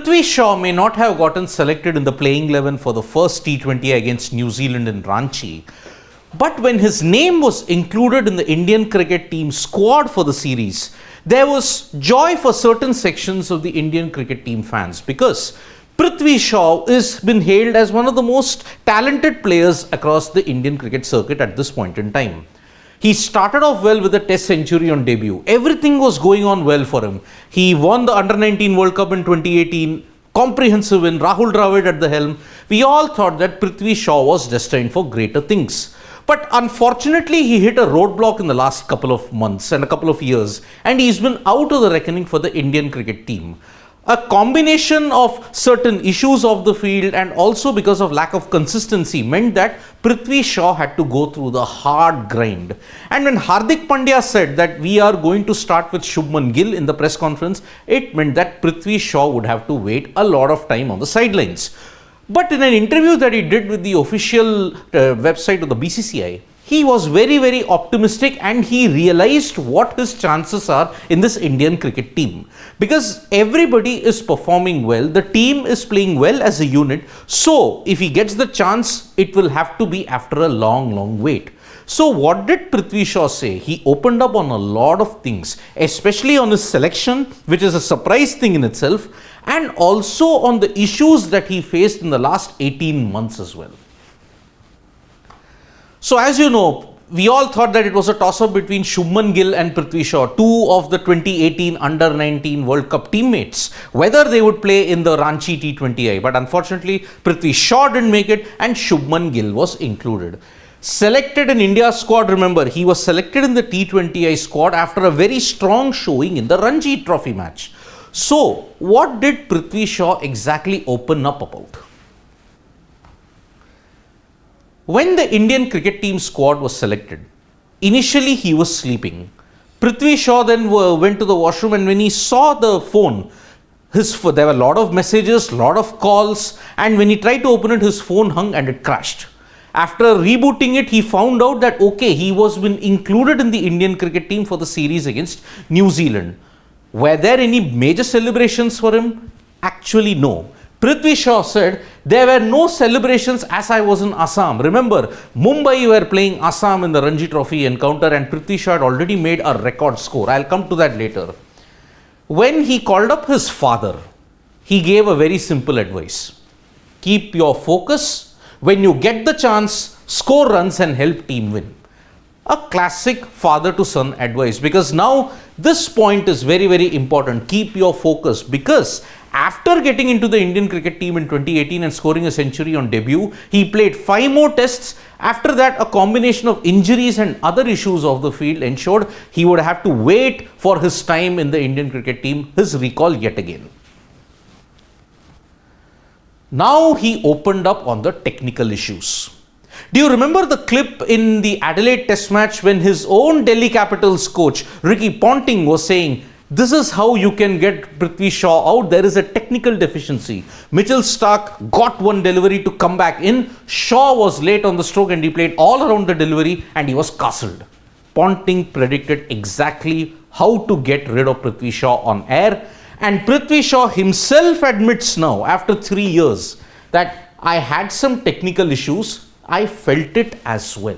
Prithvi Shaw may not have gotten selected in the playing 11 for the first T20 against New Zealand in Ranchi, but when his name was included in the Indian cricket team squad for the series, there was joy for certain sections of the Indian cricket team fans, because Prithvi Shaw is been hailed as one of the most talented players across the Indian cricket circuit at this point in time. He started off well with a test century on debut. Everything was going on well for him. He won the Under-19 World Cup in 2018, comprehensive win, Rahul Dravid at the helm. We all thought that Prithvi Shaw was destined for greater things. But unfortunately, he hit a roadblock in the last couple of months and a couple of years, and he's been out of the reckoning for the Indian cricket team. A combination of certain issues of the field and also because of lack of consistency meant that Prithvi Shaw had to go through the hard grind. And when Hardik Pandya said that we are going to start with Shubman Gill in the press conference, it meant that Prithvi Shaw would have to wait a lot of time on the sidelines. But in an interview that he did with the official website of the BCCI, he was very optimistic, and he realized what his chances are in this Indian cricket team. Because everybody is performing well, the team is playing well as a unit, so if he gets the chance, it will have to be after a long wait. So what did Prithvi Shaw say? He opened up on a lot of things, especially on his selection, which is a surprise thing in itself, and also on the issues that he faced in the last 18 months as well. So as you know, we all thought that it was a toss-up between Shubman Gill and Prithvi Shaw, two of the 2018 Under-19 World Cup teammates, whether they would play in the Ranchi T20I. But unfortunately, Prithvi Shaw didn't make it and Shubman Gill was included. Selected in India's squad, remember, he was selected in the T20I squad after a very strong showing in the Ranji Trophy match. So, what did Prithvi Shaw exactly open up about? When the Indian cricket team squad was selected, initially he was sleeping. Prithvi Shaw then went to the washroom, and when he saw the phone, there were a lot of messages, lot of calls, and when he tried to open it, his phone hung and it crashed. After rebooting it, he found out that okay, he was been included in the Indian cricket team for the series against New Zealand. Were there any major celebrations for him? Actually, no. Prithvi Shaw said, there were no celebrations as I was in Assam. Remember, Mumbai were playing Assam in the Ranji Trophy encounter, and Prithvi Shaw had already made a record score. I'll come to that later. When he called up his father, he gave a very simple advice. Keep your focus. When you get the chance, score runs and help team win. A classic father to son advice, because now this point is very important. Keep your focus, because after getting into the Indian cricket team in 2018 and scoring a century on debut, he played 5 more tests. After that, a combination of injuries and other issues of the field ensured he would have to wait for his time in the Indian cricket team, his recall yet again. Now he opened up on the technical issues. Do you remember the clip in the Adelaide Test match when his own Delhi Capitals coach Ricky Ponting was saying, this is how you can get Prithvi Shaw out. There is a technical deficiency. Mitchell Starc got one delivery to come back in. Shaw was late on the stroke and he played all around the delivery and he was castled. Ponting predicted exactly how to get rid of Prithvi Shaw on air. And Prithvi Shaw himself admits now, after 3 years, that I had some technical issues. I felt it as well.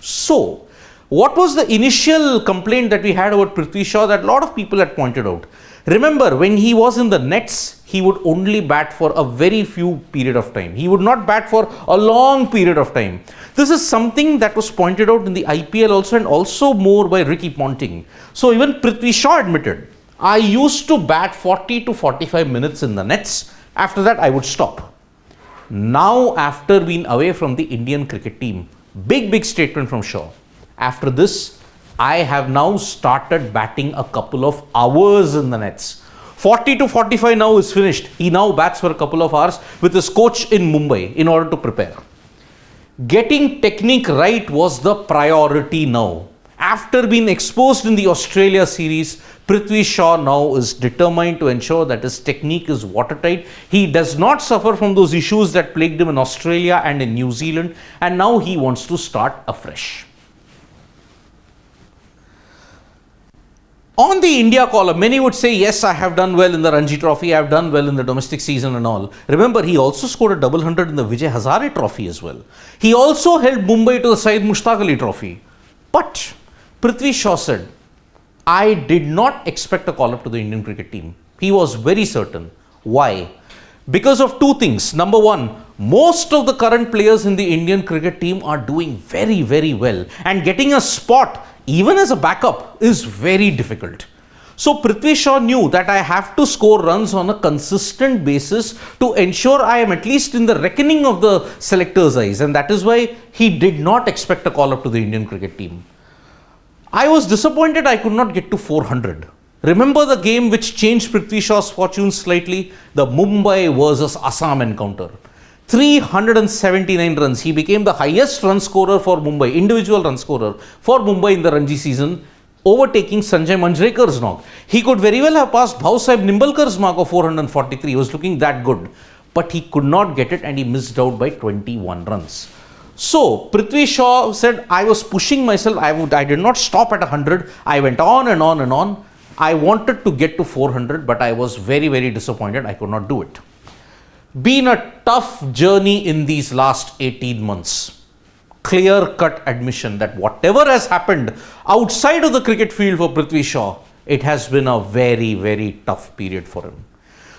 So, what was the initial complaint that we had about Prithvi Shaw that a lot of people had pointed out? Remember, when he was in the nets, he would only bat for a very few period of time. He would not bat for a long period of time. This is something that was pointed out in the IPL also, and also more by Ricky Ponting. So even Prithvi Shaw admitted, I used to bat 40 to 45 minutes in the nets. After that, I would stop. Now, after being away from the Indian cricket team, big statement from Shaw. After this, I have now started batting a couple of hours in the nets. 40 to 45 now is finished. He now bats for a couple of hours with his coach in Mumbai in order to prepare. Getting technique right was the priority now. After being exposed in the Australia series, Prithvi Shaw now is determined to ensure that his technique is watertight. He does not suffer from those issues that plagued him in Australia and in New Zealand, and now he wants to start afresh. On the India column, many would say, yes, I have done well in the Ranji Trophy, I have done well in the domestic season and all. Remember, he also scored a double hundred in the Vijay Hazare Trophy as well. He also held Mumbai to the Syed Mushtaq Ali Trophy. But Prithvi Shaw said, I did not expect a call-up to the Indian cricket team. He was very certain. Why? Because of two things. Number one, most of the current players in the Indian cricket team are doing very, very well. And getting a spot, even as a backup, is very difficult. So Prithvi Shaw knew that I have to score runs on a consistent basis to ensure I am at least in the reckoning of the selectors' eyes. And that is why he did not expect a call-up to the Indian cricket team. I was disappointed I could not get to 400. Remember the game which changed Prithvi Shaw's fortunes slightly? The Mumbai versus Assam encounter. 379 runs. He became the highest run scorer for Mumbai, individual run scorer for Mumbai in the Ranji season, overtaking Sanjay Manjrekar's knock. He could very well have passed Bhausaheb Nimbalkar's mark of 443. He was looking that good. But he could not get it and he missed out by 21 runs. So, Prithvi Shaw said, I was pushing myself. I did not stop at 100. I went on and on and on. I wanted to get to 400, but I was very, very disappointed. I could not do it. Been a tough journey in these last 18 months. Clear-cut admission that whatever has happened outside of the cricket field for Prithvi Shaw, it has been a very, very tough period for him.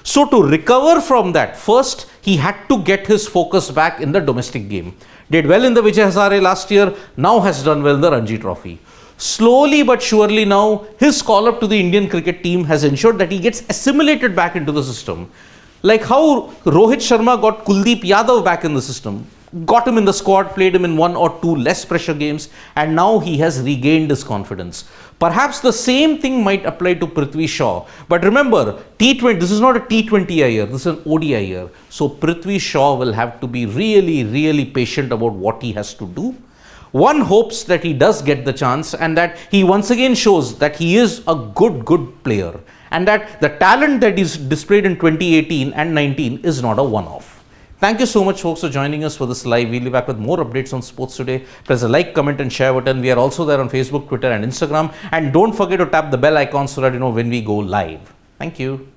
So to recover from that, first he had to get his focus back in the domestic game. Did well in the Vijay Hazare last year, now has done well in the Ranji Trophy. Slowly but surely now, his call-up to the Indian cricket team has ensured that he gets assimilated back into the system. Like how Rohit Sharma got Kuldeep Yadav back in the system, got him in the squad, played him in one or two less pressure games, and now he has regained his confidence. Perhaps the same thing might apply to Prithvi Shaw. But remember, T20, this is not a T20 year, this is an ODI year. So Prithvi Shaw will have to be really, really patient about what he has to do. One hopes that he does get the chance and that he once again shows that he is a good player and that the talent that is displayed in 2018 and 19 is not a one-off. Thank you so much, folks, for joining us for this live. We'll be back with more updates on sports today. Press the like, comment and share button. We are also there on Facebook, Twitter and Instagram. And don't forget to tap the bell icon so that you know when we go live. Thank you.